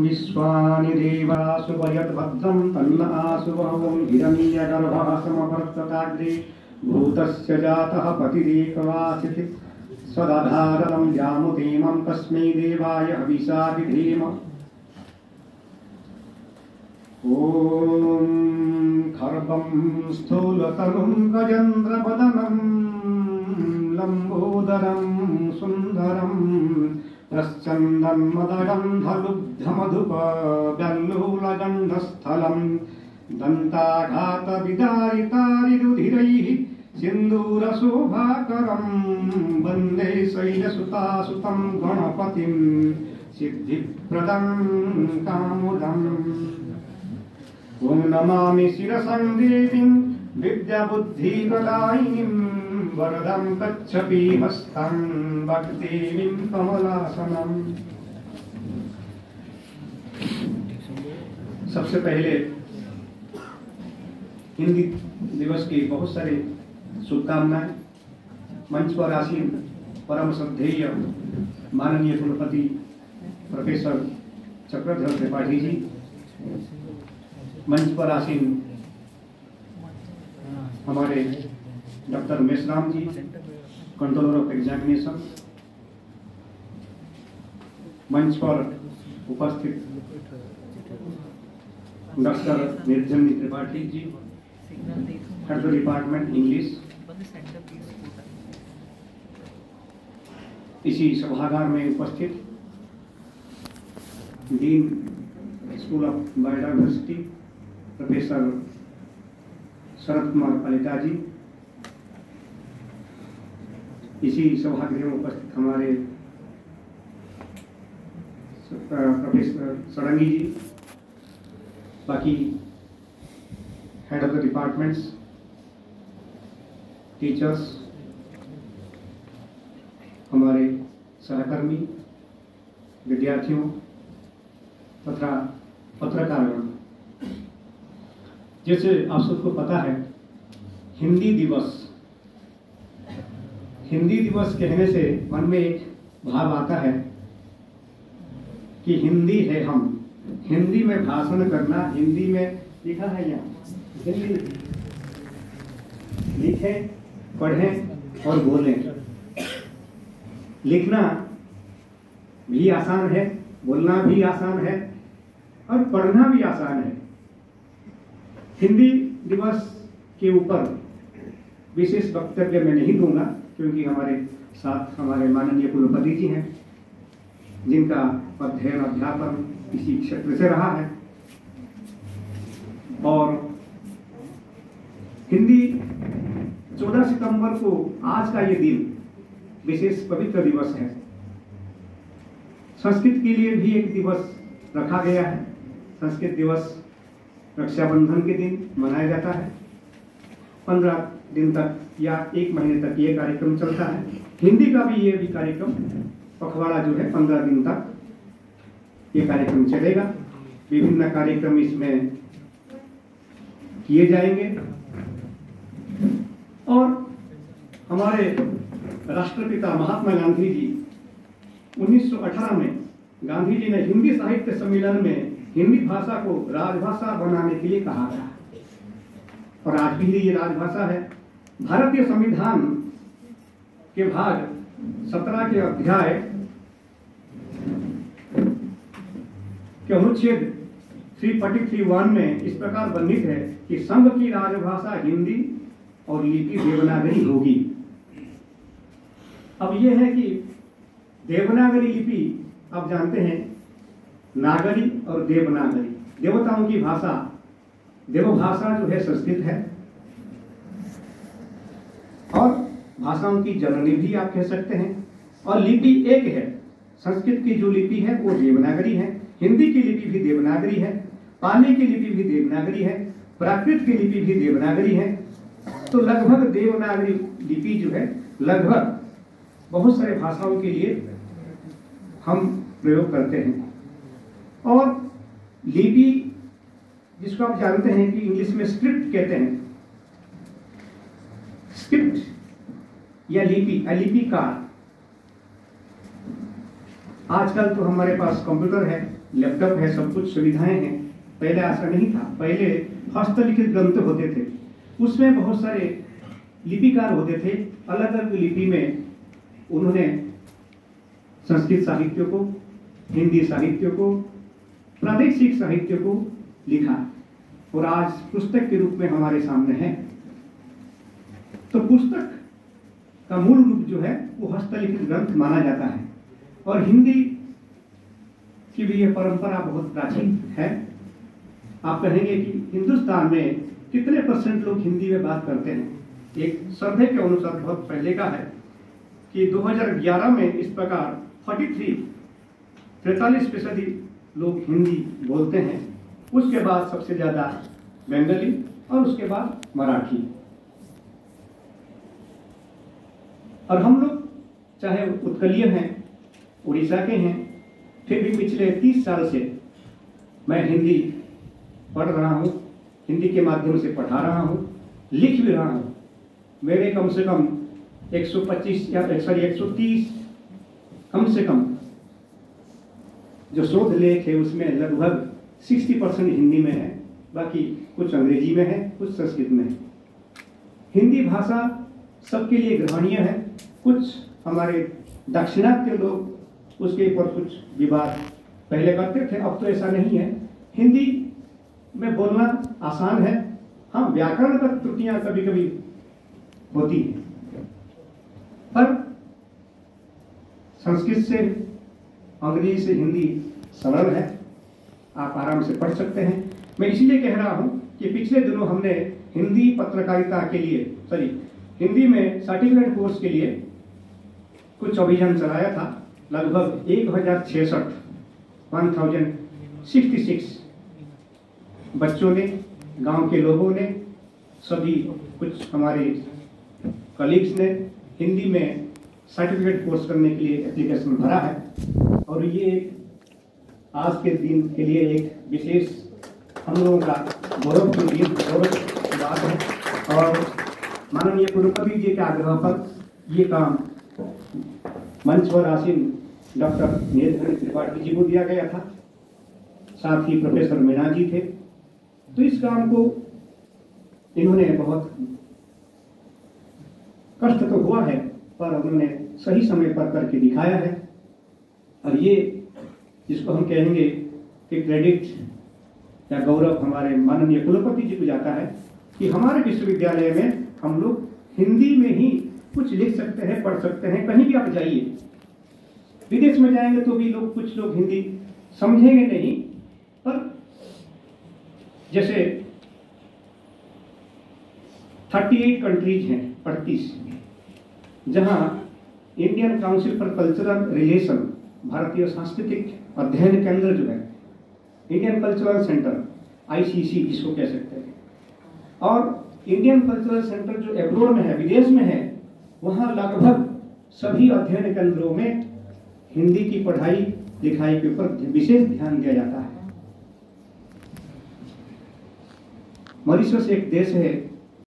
विश्वानि देवासु भद्रं तन्न आसु बहुं हिरण्यगर्भः समवर्तताग्रे भूतस्य जातः पतिरेकवासिति स्वदधारणं जामुतीमं तस्मै देवाय हविषा विधेम। ॐ खर्वं स्थूलतनुं गजेन्द्रवदनं लम्बोदरं सुन्दरं प्रश्चन्दन्मदगन्धलुब्धमधुपगल्लोलगण्डस्थलं दन्ताघातविदारितारिरुधिरैः सिन्दूरशोभाकरं वन्दे शैलसुतासुतं गणपतिं सिद्धिप्रदं कामुदम्। ॐ नमामि शिरसं देवीं विद्याबुद्धिप्रदायिनीं वरदं गच्छति हस्तं भक्तिं कमलासनम्। सबसे पहले हिंदी दिवस की बहुत सारी शुभकामनाएं। मंच पर आसीन परम श्रद्धेय माननीय कुलपति प्रोफेसर चक्रधर त्रिपाठी जी, मंच पर आसीन हमारे doctor Meshram ji, controller of examination, मंच पर उपस्थित doctor Nirjani Tripathi ji, head the department English, इसी सभागार में उपस्थित dean school of biodiversity professor Sharad Kumar Palita ji, इसी सभागृह में उपस्थित हमारे प्रोफेसर सड़ंगी जी, बाकी head of the departments, teachers, हमारे सहकर्मी, विद्यार्थियों तथा पत्रकारगण। जैसे आप सबको पता है, हिंदी दिवस कहने से मन में एक भाव आता है कि हिंदी है हम, हिंदी में भाषण करना, हिंदी में लिखा है यहाँ, हिंदी लिखें, पढ़ें और बोलें। लिखना भी आसान है, बोलना भी आसान है और पढ़ना भी आसान है। हिंदी दिवस के ऊपर विशेष वक्तव्य मैं नहीं दूंगा, क्योंकि हमारे साथ हमारे माननीय कुलपति जी हैं, जिनका अध्ययन अध्यापन इसी क्षेत्र से रहा है। और हिंदी 14 सितंबर को आज का ये दिन विशेष पवित्र दिवस है। संस्कृत के लिए भी एक दिवस रखा गया है। संस्कृत दिवस रक्षाबंधन के दिन मनाया जाता है। 15 दिन तक या 1 महीने तक ये कार्यक्रम चलता है। हिंदी का भी ये भी कार्यक्रम पखवाड़ा जो है 15 दिन तक ये कार्यक्रम चलेगा। विभिन्न कार्यक्रम इसमें किए जाएंगे और हमारे राष्ट्रपिता महात्मा गांधी जी 1918 में गांधी जी ने हिंदी साहित्य सम्मेलन में हिंदी भाषा को राजभाषा बनाने के लिए कहा था और आज भी ये राजभाषा है। भारतीय संविधान के भाग 17 के अध्याय के अनुच्छेद 343(1) में इस प्रकार वर्णित है कि संघ की राजभाषा हिंदी और लिपि देवनागरी होगी। अब यह है कि देवनागरी लिपि आप जानते हैं, नागरी और देवनागरी, देवताओं की भाषा, देवभाषा जो है संस्कृत है और भाषाओं की जननी भी आप कह सकते हैं। और लिपि एक है, संस्कृत की जो लिपि है वो देवनागरी है, हिंदी की लिपि भी देवनागरी है, पाली की लिपि भी देवनागरी है, प्राकृत की लिपि भी देवनागरी है। तो लगभग देवनागरी लिपि जो है लगभग बहुत सारे भाषाओं के लिए हम प्रयोग करते हैं। और लिपि जिसको आप जानते हैं कि इंग्लिश में स्क्रिप्ट कहते हैं, स्क्रिप्ट या लिपि, लिपिकार। आजकल तो हमारे पास कंप्यूटर है, लैपटॉप है, सब कुछ सुविधाएं हैं। पहले ऐसा नहीं था। पहले हस्तलिखित ग्रंथ होते थे, उसमें बहुत सारे लिपिकार होते थे। अलग अलग लिपि में उन्होंने संस्कृत साहित्य को, हिंदी साहित्य को, प्रादेशिक साहित्य को लिखा और आज पुस्तक के रूप में हमारे सामने है। तो पुस्तक का मूल रूप जो है वो हस्तलिखित ग्रंथ माना जाता है। और हिंदी की भी यह परंपरा बहुत प्राचीन है। आप कहेंगे कि हिंदुस्तान में कितने % लोग हिंदी में बात करते हैं? एक सर्वे के अनुसार बहुत पहले का है कि 2011 में इस प्रकार 43% लोग हिंदी बोलते हैं। उसके बाद सबसे ज्यादा बंगाली और उसके बाद मराठी। और हम लोग चाहे उत्कलीय हैं, उड़ीसा के हैं, फिर भी पिछले 30 साल से मैं हिंदी पढ़ रहा हूँ, हिंदी के माध्यम से पढ़ा रहा हूँ, लिख भी रहा हूँ। मेरे कम से कम 130 कम से कम जो शोध लेख है उसमें लगभग 60% हिंदी में है, बाकी कुछ अंग्रेजी में है, कुछ संस्कृत में है। हिंदी भाषा सबके लिए ग्रहणीय है। कुछ हमारे दाक्षिणात्य लोग उसके ऊपर कुछ विवाद पहले करते थे, अब तो ऐसा नहीं है। हिंदी में बोलना आसान है। हाँ, व्याकरण का त्रुटियां कभी कभी होती है, पर संस्कृत से, अंग्रेजी से हिंदी सरल है, आप आराम से पढ़ सकते हैं। मैं इसलिए कह रहा हूं कि पिछले दिनों हमने हिंदी पत्रकारिता के लिए, हिंदी में सर्टिफिकेट कोर्स के लिए कुछ अभियान चलाया था। लगभग 1066 बच्चों ने, गांव के लोगों ने, सभी कुछ हमारे कलीग्स ने हिंदी में सर्टिफिकेट कोर्स करने के लिए एप्लीकेशन भरा है। और ये आज के दिन के लिए एक विशेष हम लोगों का गौरव की बात है। और माननीय कुलपति जी के आग्रह पर ये काम मंच पर आसीन डॉक्टर नीलकंठ त्रिपाठी जी को दिया गया था, साथ ही प्रोफेसर मीना जी थे। तो इस काम को इन्होंने बहुत कष्ट तो हुआ है, पर उन्होंने सही समय पर करके दिखाया है। और ये जिसको हम कहेंगे कि क्रेडिट या गौरव हमारे माननीय कुलपति जी को जाता है कि हमारे विश्वविद्यालय में हम लोग हिंदी में ही कुछ लिख सकते हैं, पढ़ सकते हैं। कहीं भी आप जाइए, विदेश में जाएंगे तो भी लोग, कुछ लोग हिंदी समझेंगे नहीं, पर जैसे 38 कंट्रीज हैं, 38, जहां Indian council for cultural relation, भारतीय सांस्कृतिक अध्ययन केंद्र जो है, इंडियन कल्चरल सेंटर, ICC जिसको कह सकते हैं, और इंडियन कल्चरल सेंटर जो एब्रोड में है, विदेश में है, वहां लगभग सभी अध्ययन केंद्रों में हिंदी की पढ़ाई लिखाई के ऊपर विशेष ध्यान दिया जाता है। मॉरिशस एक देश है